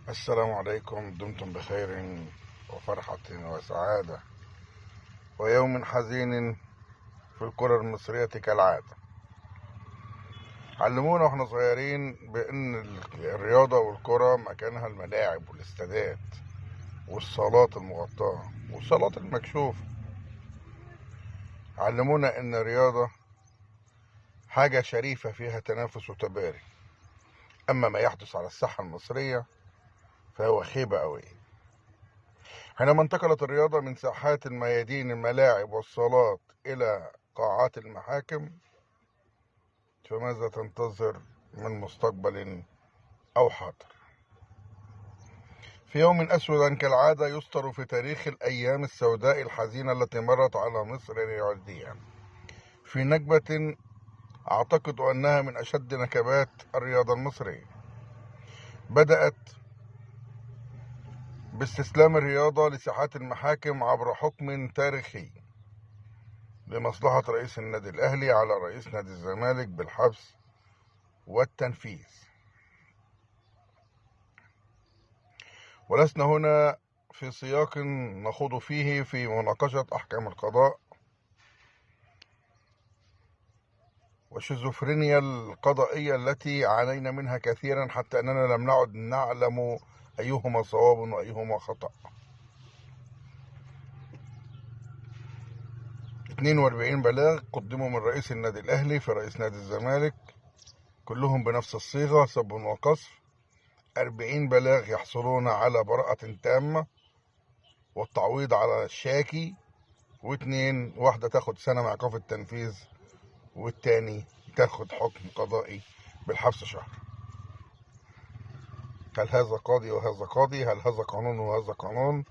السلام عليكم، دمتم بخير وفرحة وسعادة ويوم حزين في الكرة المصرية كالعادة. علمونا واحنا صغيرين بأن الرياضة والكرة مكانها الملاعب والاستادات والصالات المغطاة والصالات المكشوفة. علمونا أن الرياضة حاجة شريفة فيها تنافس وتباري، أما ما يحدث على الساحة المصرية فهو خيبة أوي. حينما انتقلت الرياضة من ساحات الميادين الملاعب والصالات إلى قاعات المحاكم، فماذا تنتظر من مستقبل أو حاضر؟ في يوم أسود كالعادة يسطر في تاريخ الأيام السوداء الحزينة التي مرت على مصر رياضيا، في نكبة أعتقد أنها من أشد نكبات الرياضة المصرية. بدأت باستسلام الرياضة لساحات المحاكم عبر حكم تاريخي لمصلحة رئيس النادي الأهلي على رئيس نادي الزمالك بالحبس والتنفيذ. ولسنا هنا في سياق نخوض فيه في مناقشة أحكام القضاء والشيزوفرينيا القضائية التي عانينا منها كثيرا حتى أننا لم نعد نعلم أيهما صواب وأيهما خطأ. 42 بلاغ قدموا من رئيس النادي الأهلي في رئيس نادي الزمالك، كلهم بنفس الصيغة، سب وقذف. 40 بلاغ يحصلون على براءة تامة والتعويض على الشاكي، واحدة تاخد سنة مع إيقاف التنفيذ والتاني تاخد حكم قضائي بالحبس شهر. هل هذا قاضي وهذا قاضي؟ هل هذا قانون وهذا قانون؟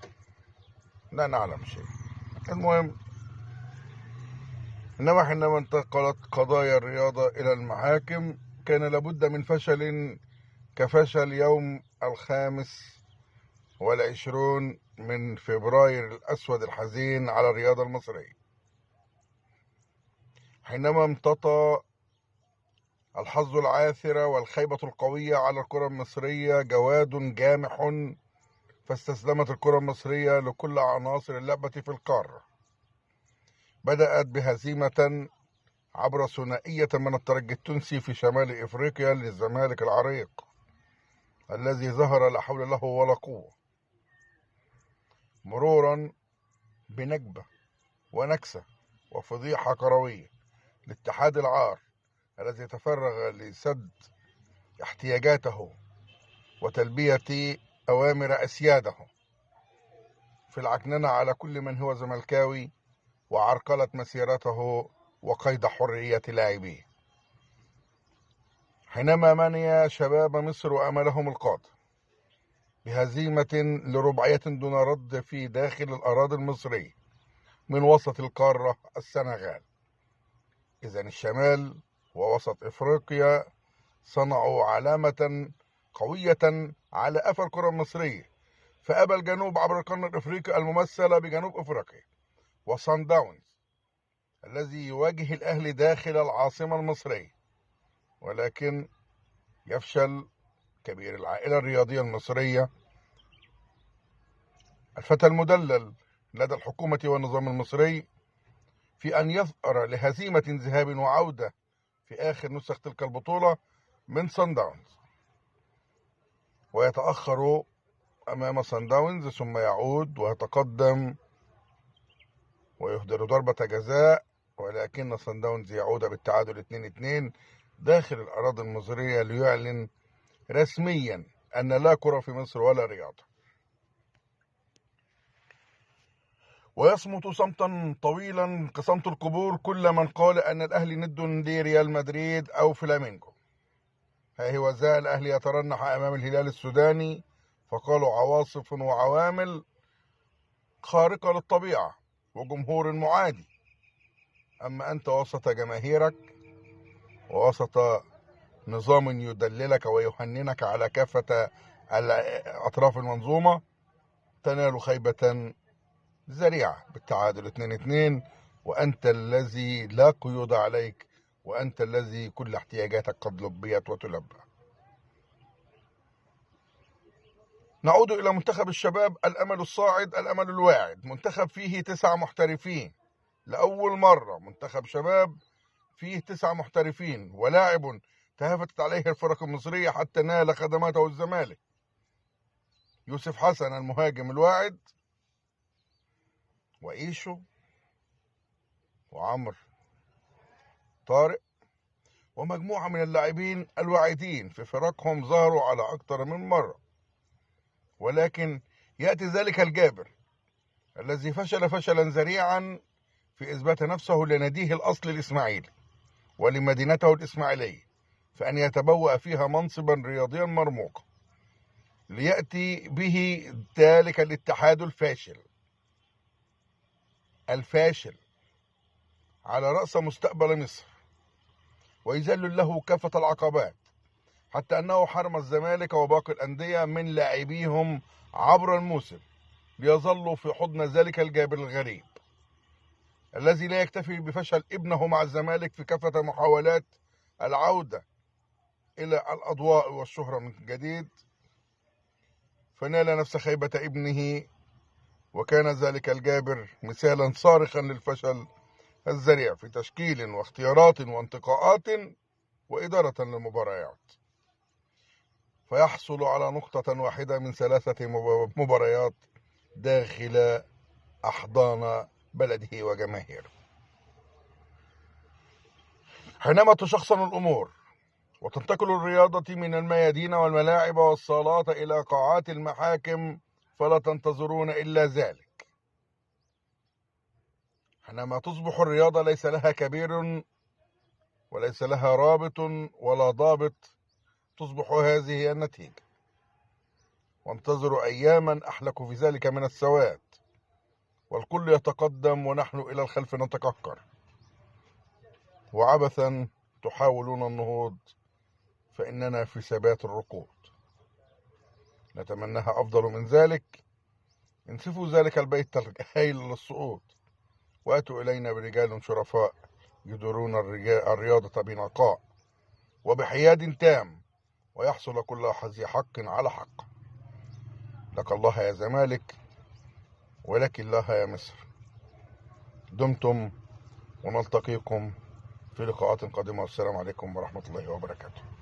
لا نعلم شيء. المهم، إنما حينما انتقلت قضايا الرياضة إلى المحاكم كان لابد من فشل كفشل يوم 25 من فبراير الأسود الحزين على الرياضة المصرية، حينما امتطى الحظ العاثر والخيبة القوية على الكرة المصرية جواد جامح، فاستسلمت الكرة المصرية لكل عناصر اللعبة في القارة. بدأت بهزيمة عبر ثنائية من الترجي التونسي في شمال إفريقيا للزمالك العريق الذي ظهر لا حول له ولا قوة، مرورا بنكبة ونكسة وفضيحة كروية لاتحاد العار الذي تفرغ لسد احتياجاته وتلبية أوامر أسياده في العكننة على كل من هو زملكاوي وعرقلة مسيرته وقيد حرية لاعبيه، حينما مني شباب مصر وأملهم القادم بهزيمة لرباعية دون رد في داخل الأراضي المصرية من وسط القارة السنغال. إذن الشمال ووسط إفريقيا صنعوا علامة قوية على قفا الكرة المصرية، فأبى الجنوب عبر القرن الإفريقي الممثلة بجنوب إفريقيا وصن داونز الذي يواجه الأهلي داخل العاصمة المصرية، ولكن يفشل كبير العائلة الرياضية المصرية الفتى المدلل لدى الحكومة والنظام المصري في أن يظهر لهزيمة ذهاب وعودة في آخر نسخ تلك البطولة من صن داونز، ويتأخر أمام صن داونز ثم يعود ويتقدم ويهدر ضربة جزاء، ولكن صن داونز يعود بالتعادل 2-2 داخل الأراضي المصرية ليعلن رسميا أن لا كرة في مصر ولا رياضة، ويصمت صمتا طويلا كصمت القبور كل من قال أن الأهلي ند لريال مدريد أو فلامينجو. ها هو ذا الأهلي يترنح أمام الهلال السوداني، فقالوا عواصف وعوامل خارقة للطبيعة وجمهور معادي، أما أنت وسط جماهيرك ووسط نظام يدللك ويهننك على كافة أطراف المنظومة تنال خيبة ذريعة بالتعادل 2-2، وأنت الذي لا قيود عليك، وأنت الذي كل احتياجاتك قد لبيت وتلبى. نعود إلى منتخب الشباب الأمل الصاعد الأمل الواعد، منتخب فيه 9 محترفين. لأول مرة منتخب شباب فيه 9 محترفين ولاعب تهافتت عليه الفرق المصرية حتى نال خدماته الزمالك. يوسف حسن المهاجم الواعد، وإيشو، وعمرو طارق، ومجموعة من اللاعبين الواعدين في فرقهم ظهروا على أكثر من مرة. ولكن يأتي ذلك الجابر الذي فشل فشلا ذريعا في إثبات نفسه لناديه الأصلي الإسماعيلي ولمدينته الإسماعيلية، فأن يتبوأ فيها منصبا رياضيا مرموقا، ليأتي به ذلك الاتحاد الفاشل على رأس مستقبل مصر، ويذل له كافة العقبات، حتى أنه حرم الزمالك وباقي الأندية من لاعبيهم عبر الموسم ليظلوا في حضن ذلك الجابر الغريب الذي لا يكتفي بفشل ابنه مع الزمالك في كافة محاولات العودة إلى الأضواء والشهرة من جديد، فنال نفس خيبة ابنه. وكان ذلك الجابر مثالا صارخا للفشل الذريع في تشكيل واختيارات وانتقاءات وإدارة للمباريات، فيحصل على نقطة واحدة من 3 مباريات داخل أحضان بلده وجماهيره. حينما تشخصن الأمور وتنتقل الرياضة من الميادين والملاعب والصالات إلى قاعات المحاكم، فلا تنتظرون إلا ذلك. حينما تصبح الرياضة ليس لها كبير وليس لها رابط ولا ضابط، تصبح هذه هي النتيجة. وانتظروا أياما أحلك في ذلك من السواد، والكل يتقدم ونحن إلى الخلف نتكهكر، وعبثا تحاولون النهوض فإننا في ثبات الركود. نتمناها أفضل من ذلك. انسفوا ذلك البيت الهائل للصعود، وأتوا إلينا برجال شرفاء يدورون الرياضة بنقاء وبحياد تام، ويحصل كل ذي حق على حق. لك الله يا زمالك، ولك الله يا مصر. دمتم، ونلتقيكم في لقاءات قادمة، والسلام عليكم ورحمة الله وبركاته.